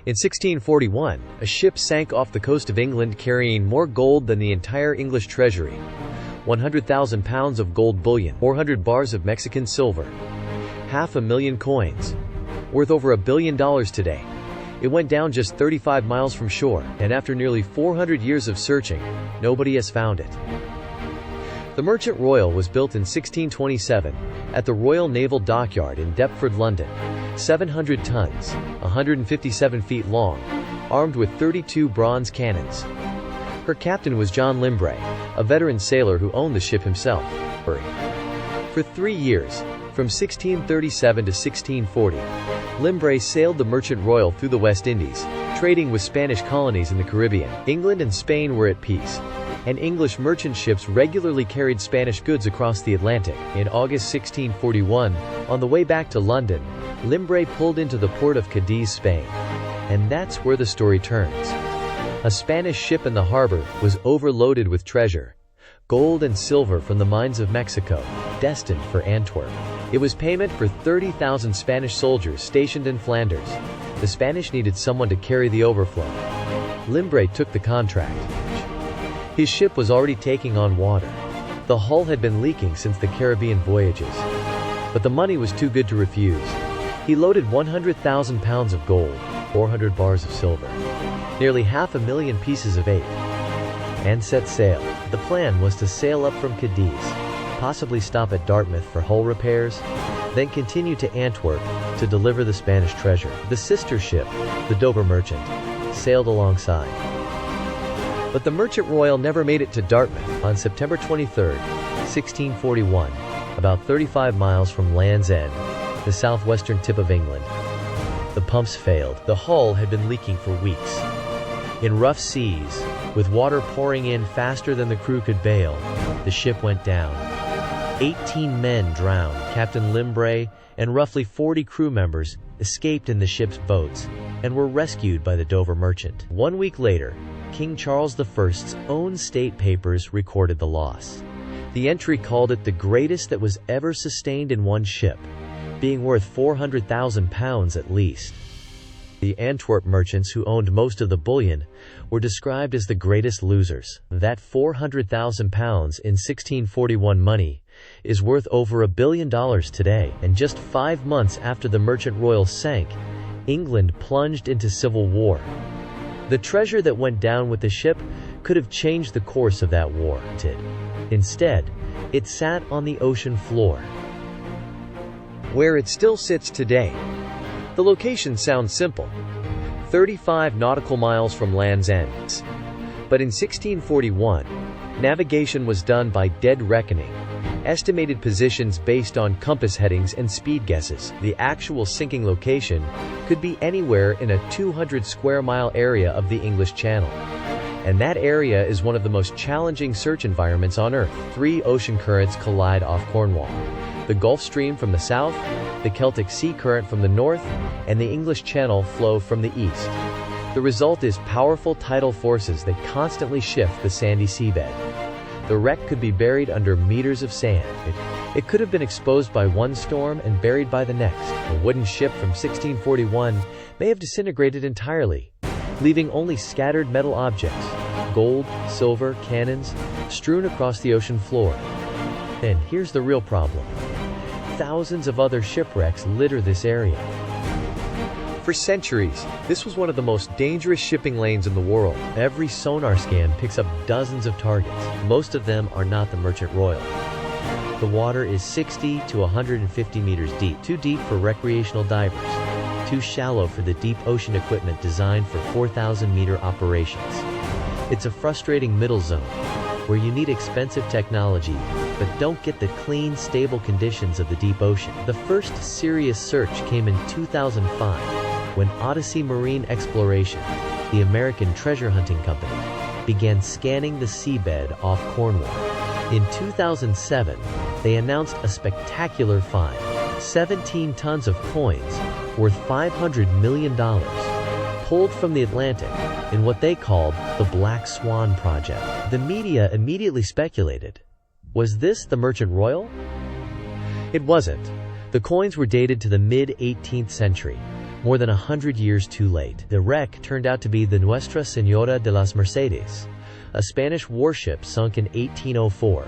In 1641, a ship sank off the coast of England carrying more gold than the entire English treasury. 100,000 pounds of gold bullion, 400 bars of Mexican silver, 500,000 coins, worth over $1 billion today. It went down just 35 miles from shore, and after nearly 400 years of searching, nobody has found it. The Merchant Royal was built in 1627 at the Royal Naval Dockyard in Deptford, London. 700 tons, 157 feet long, armed with 32 bronze cannons. Her captain was John Limbrey, a veteran sailor who owned the ship himself. For 3 years, from 1637 to 1640, Limbrey sailed the Merchant Royal through the West Indies, trading with Spanish colonies in the Caribbean. England and Spain were at peace, and English merchant ships regularly carried Spanish goods across the Atlantic. In August 1641, on the way back to London, Limbrey pulled into the port of Cadiz, Spain. And that's where the story turns. A Spanish ship in the harbor was overloaded with treasure, gold and silver from the mines of Mexico, destined for Antwerp. It was payment for 30,000 Spanish soldiers stationed in Flanders. The Spanish needed someone to carry the overflow. Limbrey took the contract. His ship was already taking on water. The hull had been leaking since the Caribbean voyages. But the money was too good to refuse. He loaded 100,000 pounds of gold, 400 bars of silver, nearly 500,000 pieces of eight, and set sail. The plan was to sail up from Cadiz, possibly stop at Dartmouth for hull repairs, then continue to Antwerp to deliver the Spanish treasure. The sister ship, the Dover Merchant, sailed alongside. But the Merchant Royal never made it to Dartmouth. On September 23, 1641, about 35 miles from Land's End, the southwestern tip of England, the pumps failed. The hull had been leaking for weeks. In rough seas, with water pouring in faster than the crew could bail, the ship went down. 18 men drowned. Captain Limbrey and roughly 40 crew members escaped in the ship's boats and were rescued by the Dover Merchant. 1 week later, King Charles I's own state papers recorded the loss. The entry called it the greatest that was ever sustained in one ship, being worth 400,000 pounds at least. The Antwerp merchants who owned most of the bullion were described as the greatest losers. That 400,000 pounds in 1641 money is worth over $1 billion today, and just 5 months after the Merchant Royal sank, England plunged into civil war. The treasure that went down with the ship could have changed the course of that war. Instead, it sat on the ocean floor, where it still sits today. The location sounds simple: 35 nautical miles from Land's End. But in 1641, navigation was done by dead reckoning, estimated positions based on compass headings and speed guesses. The actual sinking location could be anywhere in a 200 square mile area of the English Channel. And that area is one of the most challenging search environments on Earth. 3 ocean currents collide off Cornwall: the Gulf Stream from the south, the Celtic Sea Current from the north, and the English Channel flow from the east. The result is powerful tidal forces that constantly shift the sandy seabed. The wreck could be buried under meters of sand. It could have been exposed by one storm and buried by the next. A wooden ship from 1641 may have disintegrated entirely, leaving only scattered metal objects, gold, silver, cannons, strewn across the ocean floor. Then here's the real problem. Thousands of other shipwrecks litter this area. For centuries, this was one of the most dangerous shipping lanes in the world. Every sonar scan picks up dozens of targets. Most of them are not the Merchant Royal. The water is 60 to 150 meters deep, too deep for recreational divers, too shallow for the deep ocean equipment designed for 4,000-meter operations. It's a frustrating middle zone, where you need expensive technology, but don't get the clean, stable conditions of the deep ocean. The first serious search came in 2005, when Odyssey Marine Exploration, the American treasure hunting company, began scanning the seabed off Cornwall. In 2007, they announced a spectacular find: 17 tons of coins worth $500 million, pulled from the Atlantic in what they called the Black Swan Project. The media immediately speculated, was this the Merchant Royal? It wasn't. The coins were dated to the mid-18th century, more than 100 years too late. The wreck turned out to be the Nuestra Señora de las Mercedes, a Spanish warship sunk in 1804.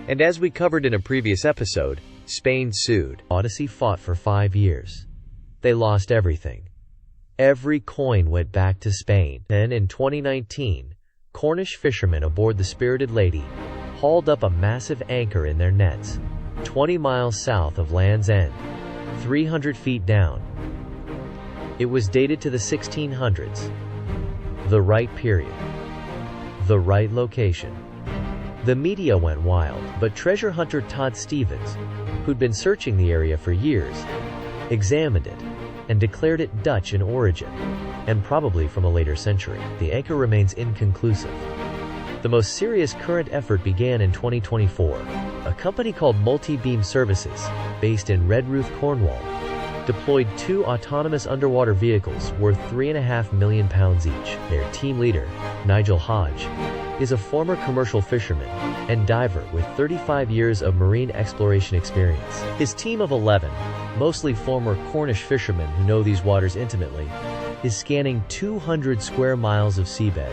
And as we covered in a previous episode, Spain sued. Odyssey fought for 5 years. They lost everything. Every coin went back to Spain. Then in 2019, Cornish fishermen aboard the Spirited Lady hauled up a massive anchor in their nets, 20 miles south of Land's End, 300 feet down. It was dated to the 1600s. The right period. The right location. The media went wild, but treasure hunter Todd Stevens, who'd been searching the area for years, examined it and declared it Dutch in origin, and probably from a later century. The anchor remains inconclusive. The most serious current effort began in 2024. A company called Multibeam Services, based in Redruth, Cornwall, deployed 2 autonomous underwater vehicles worth £3.5 million each. Their team leader, Nigel Hodge, is a former commercial fisherman and diver with 35 years of marine exploration experience. His team of 11, mostly former Cornish fishermen who know these waters intimately, is scanning 200 square miles of seabed.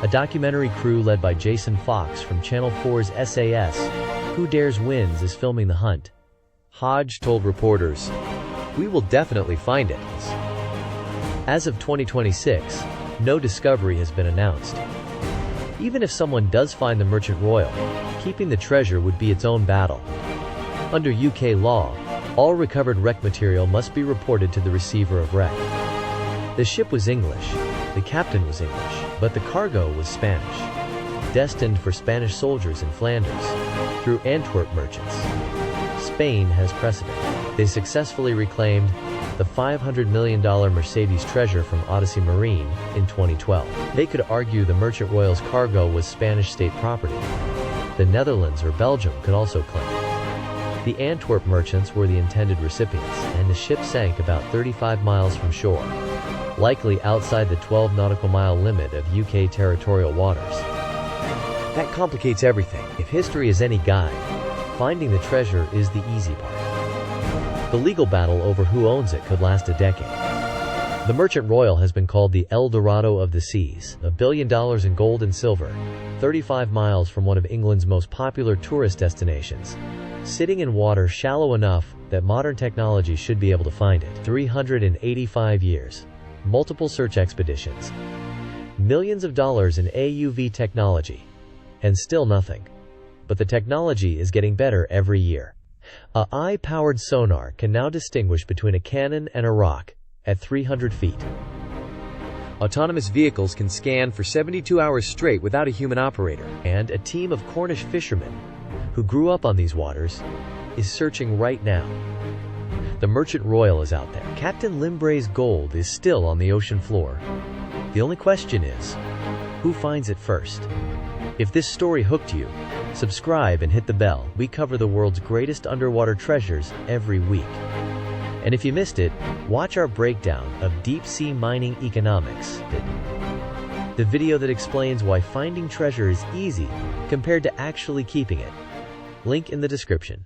A documentary crew led by Jason Fox from Channel 4's SAS, Who Dares Wins, is filming the hunt. Hodge told reporters, "We will definitely find it." As of 2026, no discovery has been announced. Even if someone does find the Merchant Royal, keeping the treasure would be its own battle. Under UK law, all recovered wreck material must be reported to the receiver of wreck. The ship was English, the captain was English, but the cargo was Spanish, destined for Spanish soldiers in Flanders, through Antwerp merchants. Spain has precedent. They successfully reclaimed the $500 million Mercedes treasure from Odyssey Marine in 2012. They could argue the Merchant Royal's cargo was Spanish state property. The Netherlands or Belgium could also claim it. The Antwerp merchants were the intended recipients, and the ship sank about 35 miles from shore, likely outside the 12 nautical mile limit of UK territorial waters. That complicates everything. If history is any guide, finding the treasure is the easy part. The legal battle over who owns it could last a decade. The Merchant Royal has been called the El Dorado of the seas, $1 billion in gold and silver, 35 miles from one of England's most popular tourist destinations, sitting in water shallow enough that modern technology should be able to find it. 385 years, multiple search expeditions, millions of dollars in AUV technology, and still nothing. But the technology is getting better every year. A eye-powered sonar can now distinguish between a cannon and a rock at 300 feet. Autonomous vehicles can scan for 72 hours straight without a human operator. And a team of Cornish fishermen who grew up on these waters is searching right now. The Merchant Royal is out there. Captain Limbrey's gold is still on the ocean floor. The only question is, who finds it first? If this story hooked you, subscribe and hit the bell. We cover the world's greatest underwater treasures every week. And if you missed it, watch our breakdown of deep-sea mining economics, the video that explains why finding treasure is easy compared to actually keeping it. Link in the description.